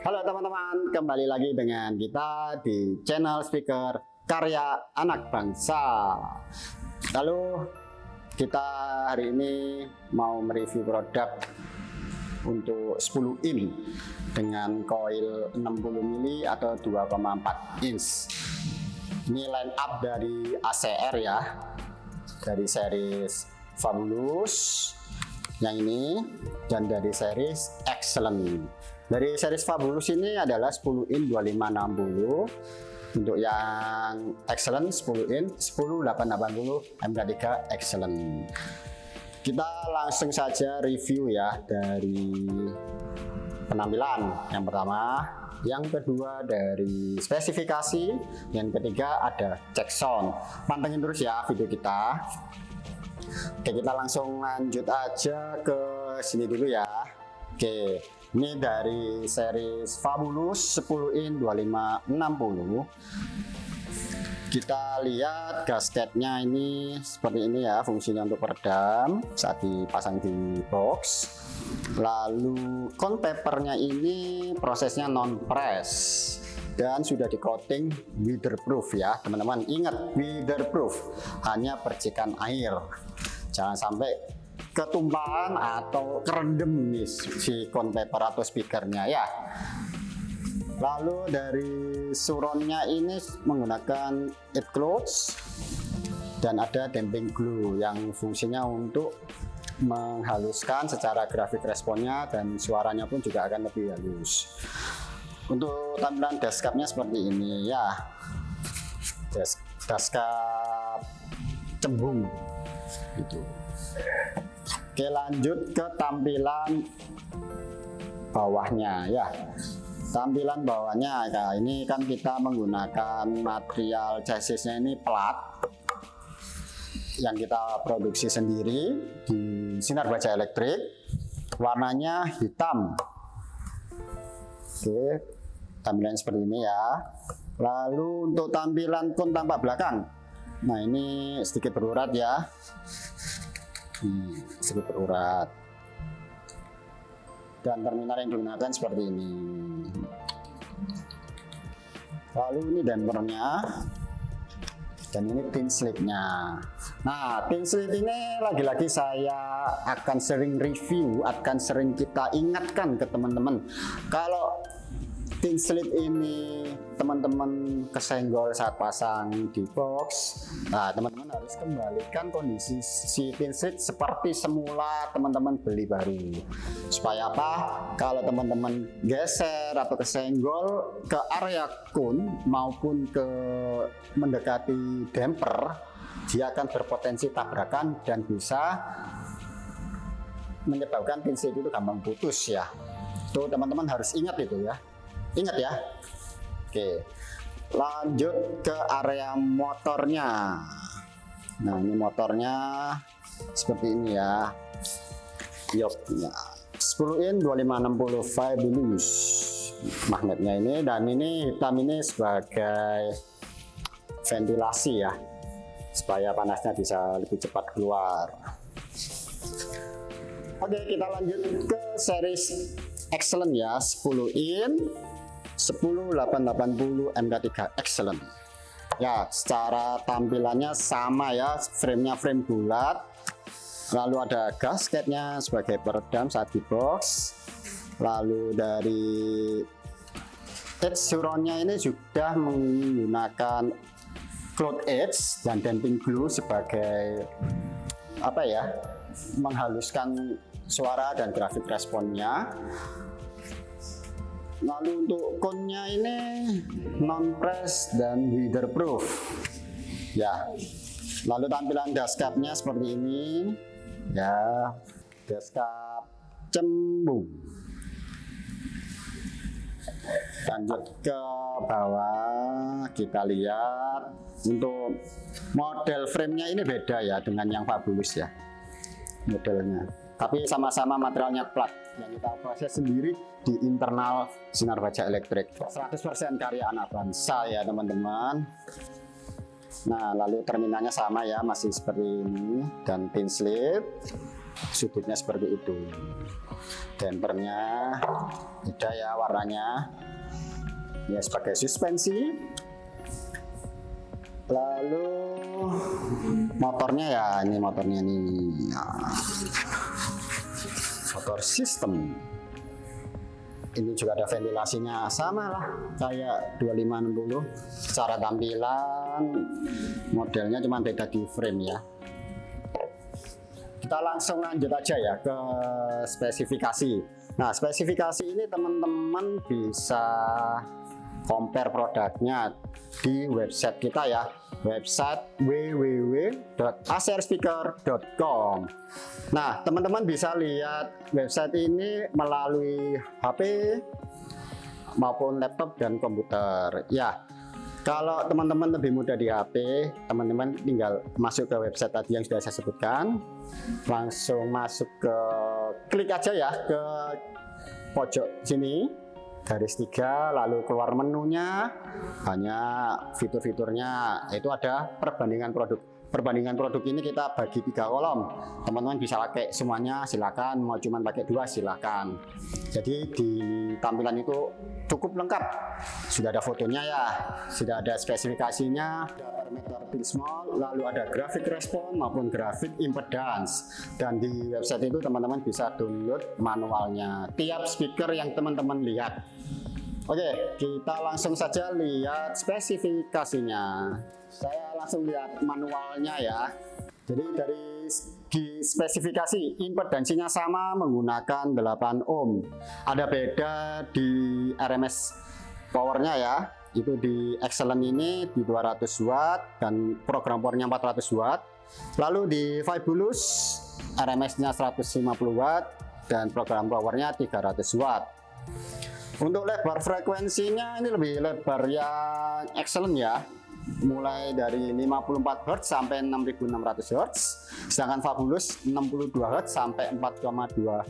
Halo teman-teman, kembali lagi dengan kita di channel speaker Karya Anak Bangsa. Lalu kita hari ini mau mereview produk untuk 10 in dengan coil 60 mili atau 2,4 inch. Ini line up dari ACR ya, dari series Fabulous yang ini, dan dari series Excellent. Dari series Fabulous ini adalah 10 in 2560, untuk yang Excellent 10 in 10880 MK3 Excellent. Kita langsung saja review ya, dari penampilan yang pertama, yang kedua dari spesifikasi, yang ketiga ada cek sound. Pantengin terus ya video kita. Oke, kita langsung lanjut aja ke sini dulu ya. Oke, ini dari series Fabulous 10 in 2560. Kita lihat gasketnya ini seperti ini ya, fungsinya untuk peredam saat dipasang di box. Lalu cone papernya ini prosesnya non press dan sudah di coating weatherproof ya teman-teman. Ingat, weatherproof, hanya percikan air, jangan sampai ketumpahan atau kerendam nih si cone paper atau speakernya ya. Lalu dari suronnya ini menggunakan it close dan ada damping glue yang fungsinya untuk menghaluskan secara grafik responnya, dan suaranya pun juga akan lebih halus. Untuk tampilan dashcapnya seperti ini ya, dashcap cembung gitu. Oke, lanjut ke tampilan bawahnya ya. Tampilan bawahnya, nah ini kan kita menggunakan material chassisnya ini plat yang kita produksi sendiri di Sinar Baja Elektrik, warnanya hitam. Oke, tampilan seperti ini ya. Lalu untuk tampilan kon tampak belakang, nah ini sedikit berurat ya, sedikit berurat, dan terminal yang digunakan seperti ini. Lalu ini dampernya, dan ini tin slipnya. Nah, tin slip ini lagi-lagi saya akan sering review, akan sering kita ingatkan ke teman-teman, kalau tin slip ini teman-teman kesenggol saat pasang di box, nah teman-teman harus kembalikan kondisi si tin slip seperti semula teman-teman beli baru. Supaya apa? Kalau teman-teman geser atau kesenggol ke area kun maupun ke mendekati damper, dia akan berpotensi tabrakan dan bisa menyebabkan tin slip itu gampang putus ya. Tuh teman-teman harus ingat itu ya. Ingat ya. Oke, lanjut ke area motornya. Nah, ini motornya seperti ini ya. Yoknya 10 in 2560 Fabulous magnetnya ini, dan ini hitam ini sebagai ventilasi ya, supaya panasnya bisa lebih cepat keluar. Oke, kita lanjut ke series Excellent ya, 10 in 10880 MK3 Excellent. Ya, secara tampilannya sama ya, framenya frame bulat. Lalu ada gasketnya sebagai peredam saat di box. Lalu dari edge suronnya ini sudah menggunakan cloth edge dan damping glue sebagai apa ya, menghaluskan suara dan grafik responnya. Lalu untuk cone-nya ini non press dan weatherproof ya. Lalu tampilan dashcapnya seperti ini ya, dashcap cembung. Lanjut ke bawah, kita lihat untuk model framenya ini beda ya dengan yang Fabulous ya modelnya, tapi sama-sama materialnya plat yang kita proses sendiri di internal Sinar Baja Elektrik. 100% karya anak bangsa ya teman-teman. Nah, lalu terminalnya sama ya, masih seperti ini, dan tin slip sudutnya seperti itu. Dampernya beda ya warnanya, ya sebagai suspensi. Lalu motornya ya, ini motornya nih, motor sistem. Ini juga ada ventilasinya, sama lah kayak 2560. Secara tampilan modelnya cuma beda di frame ya. Kita langsung lanjut aja ya ke spesifikasi. Nah, spesifikasi ini teman-teman bisa compare produknya di website kita ya, website www.acerspeaker.com. Nah, teman-teman bisa lihat website ini melalui HP maupun laptop dan komputer ya. Kalau teman-teman lebih mudah di HP, teman-teman tinggal masuk ke website tadi yang sudah saya sebutkan, langsung masuk ke klik aja ya ke pojok sini, garis 3, lalu keluar menunya, banyak fitur-fiturnya, itu ada perbandingan produk. Perbandingan produk ini kita bagi 3 kolom. Teman-teman bisa pakai semuanya, silakan. Mau cuma pakai 2 silakan. Jadi di tampilan itu cukup lengkap. Sudah ada fotonya ya, sudah ada spesifikasinya, ada parameter Tilsmol, lalu ada grafik respon maupun grafik impedance. Dan di website itu teman-teman bisa download manualnya tiap speaker yang teman-teman lihat. Oke, kita langsung saja lihat spesifikasinya. Saya langsung lihat manualnya ya. Jadi dari segi spesifikasi, impedansinya sama menggunakan 8 ohm. Ada beda di RMS powernya ya. Itu di Excellent ini di 200 watt dan program powernya 400 watt. Lalu di Fabulous RMS-nya 150 watt dan program powernya 300 watt. Untuk lebar frekuensinya ini lebih lebar yang Excellent ya, mulai dari 54 Hz sampai 6600 Hz, sedangkan Fabulous 62 Hz sampai 4,2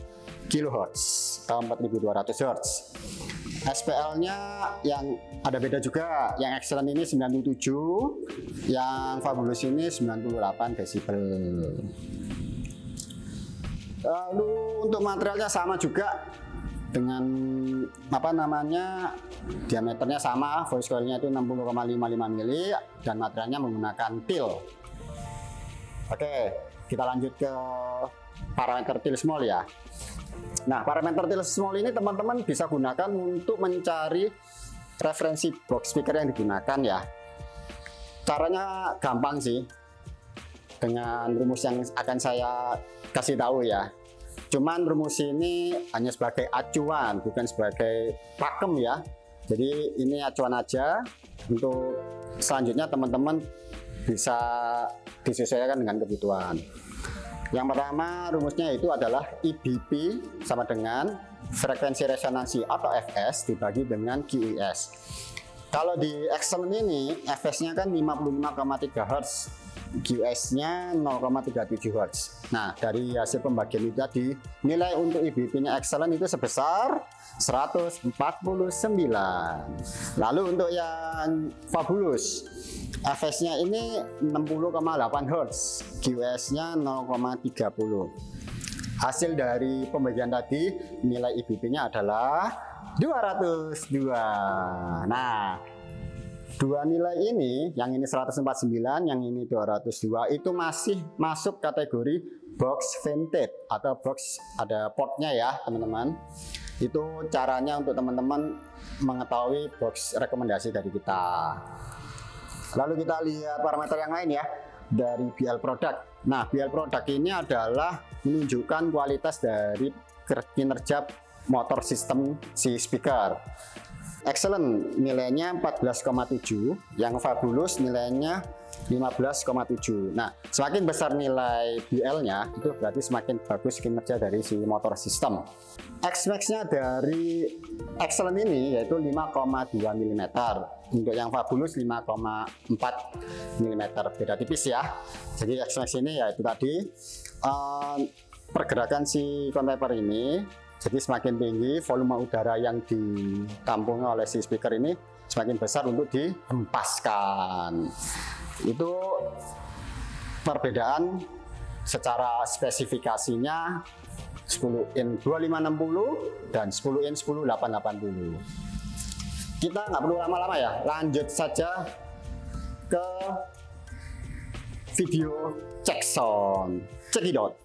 kHz atau 4200 Hz. SPL-nya yang ada beda juga, yang Excellent ini 97, yang Fabulous ini 98 desibel. Lalu untuk materialnya sama juga, dengan diameternya sama, voice coil-nya itu 60,55 mili dan materialnya menggunakan til. Oke, kita lanjut ke parameter Tilsmol ya. Nah, parameter Tilsmol ini teman-teman bisa gunakan untuk mencari referensi box speaker yang digunakan ya. Caranya gampang sih, dengan rumus yang akan saya kasih tahu ya. Cuman rumus ini hanya sebagai acuan, bukan sebagai pakem ya. Jadi ini acuan aja. Untuk selanjutnya teman-teman bisa disesuaikan dengan kebutuhan. Yang pertama rumusnya itu adalah IBP sama dengan frekuensi resonansi atau Fs dibagi dengan QIS. Kalau di Excellent ini Fs-nya kan 55,3 Hz, QS-nya 0,37 Hz. Nah, dari hasil pembagian itu tadi, nilai untuk IBP-nya Excellent itu sebesar 149. Lalu untuk yang Fabulous, Fs-nya ini 60,8 Hz, QS-nya 0,30. Hasil dari pembagian tadi, nilai IBP-nya adalah 202. Nah, dua nilai ini, yang ini 149, yang ini 202, itu masih masuk kategori box vented atau box ada portnya ya teman-teman. Itu caranya untuk teman-teman mengetahui box rekomendasi dari kita. Lalu kita lihat parameter yang lain ya, dari BL product. Nah, BL product ini adalah menunjukkan kualitas dari kinerja motor sistem si speaker. Excellent nilainya 14,7, yang Fabulous nilainya 15,7. Nah, semakin besar nilai BL-nya, itu berarti semakin bagus kinerja dari si motor sistem. X-Max-nya dari Excellent ini yaitu 5,2 mm. Untuk yang Fabulous 5,4 mm, beda tipis ya. Jadi X-Max ini yaitu tadi pergerakan si converter ini. Jadi semakin tinggi volume udara yang ditampung oleh si speaker ini semakin besar untuk dihempaskan. Itu perbedaan secara spesifikasinya 10 in 2560 dan 10 in 10880. Kita nggak perlu lama-lama ya, lanjut saja ke video cek sound. Cekidot.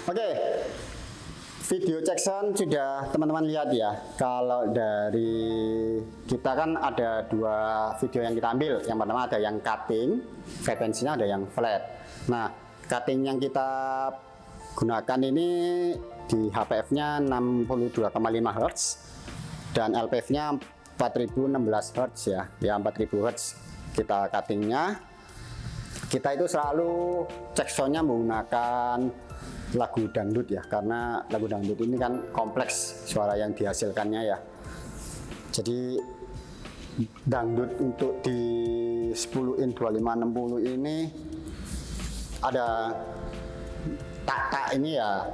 Oke, video check sound sudah teman-teman lihat ya. Kalau dari kita kan ada dua video yang kita ambil. Yang pertama ada yang cutting, frekuensinya ada yang flat. Nah, cutting yang kita gunakan ini di HPF-nya 62,5 Hz dan LPF-nya 4016 Hz ya. Ya 4000 Hz kita cuttingnya. kita itu selalu cek soundnya menggunakan lagu dangdut ya, karena lagu dangdut ini kan kompleks suara yang dihasilkannya ya. Jadi dangdut untuk di 10 in 2560 ini ada tak ini ya,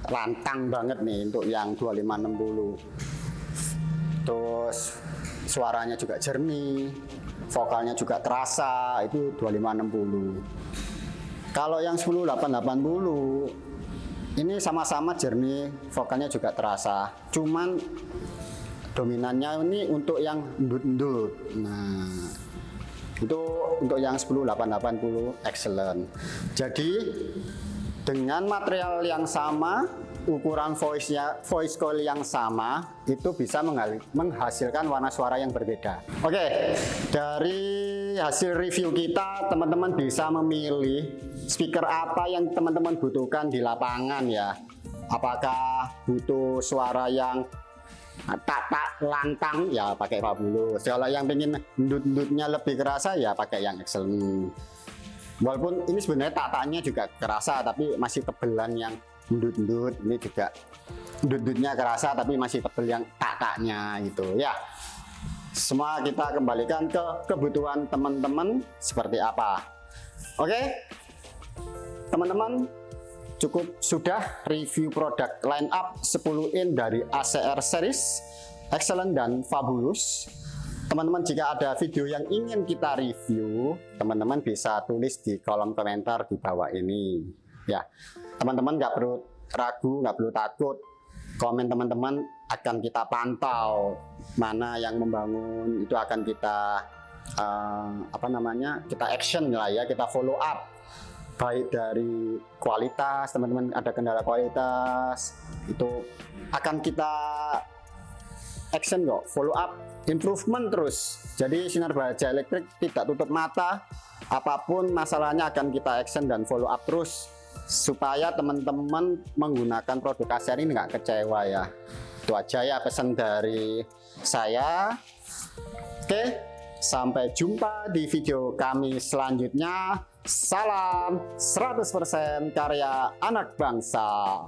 lantang banget nih untuk yang 2560. Terus suaranya juga jernih, vokalnya juga terasa, itu 2560. Kalau yang 10880 ini sama-sama jernih, vokalnya juga terasa. Cuman dominannya ini untuk yang endut-endut. Nah, itu untuk yang 10880 excellent. Jadi dengan material yang sama, ukuran voice coil yang sama, itu bisa menghasilkan warna suara yang berbeda. Oke, dari hasil review kita, teman-teman bisa memilih speaker apa yang teman-teman butuhkan di lapangan ya. Apakah butuh suara yang tak lantang ya pakai Fabulous. Kalau yang pengen endut-endutnya lebih kerasa ya pakai yang excellent. Walaupun ini sebenarnya taknya juga kerasa, tapi masih tebelan yang endut-endut. Ini juga endut-endutnya kerasa, tapi masih tebel yang taknya gitu ya. Semua kita kembalikan ke kebutuhan teman-teman seperti apa. Oke, teman-teman, cukup sudah review produk line up 10 in dari ACR series excellent dan Fabulous. Teman-teman, jika ada video yang ingin kita review, teman-teman bisa tulis di kolom komentar di bawah ini ya. Teman-teman nggak perlu ragu, nggak perlu takut, komen teman-teman akan kita pantau, mana yang membangun itu akan kita kita action lah ya, kita follow up. Baik dari kualitas, teman-teman ada kendala kualitas, itu akan kita action kok, follow up, improvement terus. Jadi Sinar Baja Elektrik tidak tutup mata, apapun masalahnya akan kita action dan follow up terus, supaya teman-teman menggunakan produk ACR ini nggak kecewa ya. Itu aja ya pesan dari saya. Oke, sampai jumpa di video kami selanjutnya. Salam 100% karya anak bangsa.